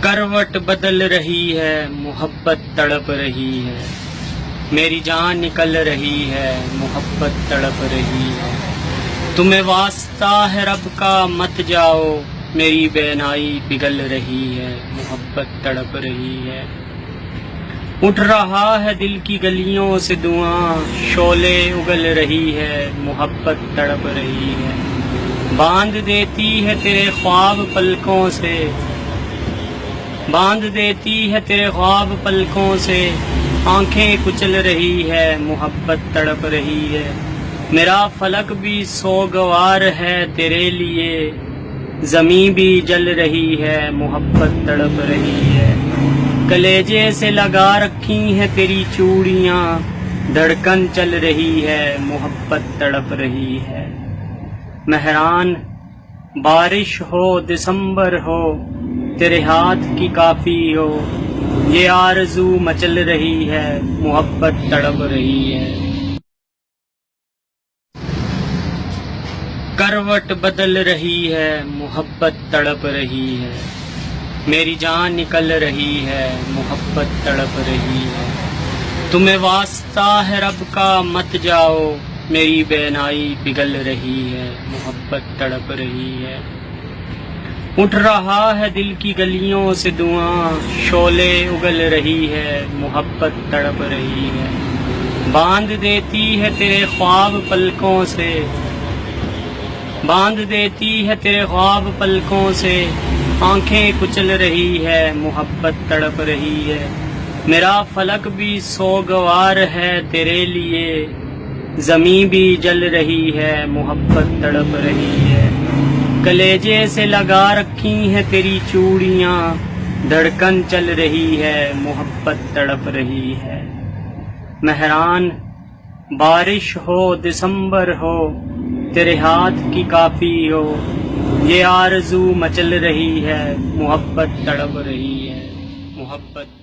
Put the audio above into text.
کروٹ بدل رہی ہے، محبت تڑپ رہی ہے، میری جان نکل رہی ہے، محبت تڑپ رہی ہے، تمہیں واسطہ ہے رب کا مت جاؤ، میری بینائی پگھل رہی ہے، محبت تڑپ رہی ہے، اٹھ رہا ہے دل کی گلیوں سے دھواں، شعلے اگل رہی ہے، محبت تڑپ رہی ہے، باندھ دیتی ہے تیرے خواب پلکوں سے، باندھ دیتی ہے تیرے خواب پلکوں سے، آنکھیں کچل رہی ہے، محبت تڑپ رہی ہے، میرا فلک بھی سوگوار ہے تیرے لیے، زمیں بھی جل رہی ہے، محبت تڑپ رہی ہے، کلیجے سے لگا رکھی ہیں تیری چوڑیاں، دھڑکن چل رہی ہے، محبت تڑپ رہی ہے، مہران بارش ہو دسمبر ہو، تیرے ہاتھ کی کافی ہو، یہ آرزو مچل رہی ہے، محبت تڑپ رہی ہے، کروٹ بدل رہی ہے، محبت تڑپ رہی ہے، میری جان نکل رہی ہے، محبت تڑپ رہی ہے، تمہیں واسطہ ہے رب کا مت جاؤ، میری بینائی پگھل رہی ہے، محبت تڑپ رہی ہے، اٹھ رہا ہے دل کی گلیوں سے دھواں، شعلے اگل رہی ہے، محبت تڑپ رہی ہے، باندھ دیتی ہے تیرے خواب پلکوں سے، باندھ دیتی ہے تیرے خواب پلکوں سے، آنکھیں کچل رہی ہے، محبت تڑپ رہی ہے، میرا فلک بھی سوگوار ہے تیرے لیے، زمیں بھی جل رہی ہے، محبت تڑپ رہی ہے، کلیجے سے لگا رکھی ہیں تیری چوڑیاں، دھڑکن چل رہی ہے، محبت تڑپ رہی ہے، مہران بارش ہو دسمبر ہو، تیرے ہاتھ کی کافی ہو، یہ آرزو مچل رہی ہے، محبت تڑپ رہی ہے، محبت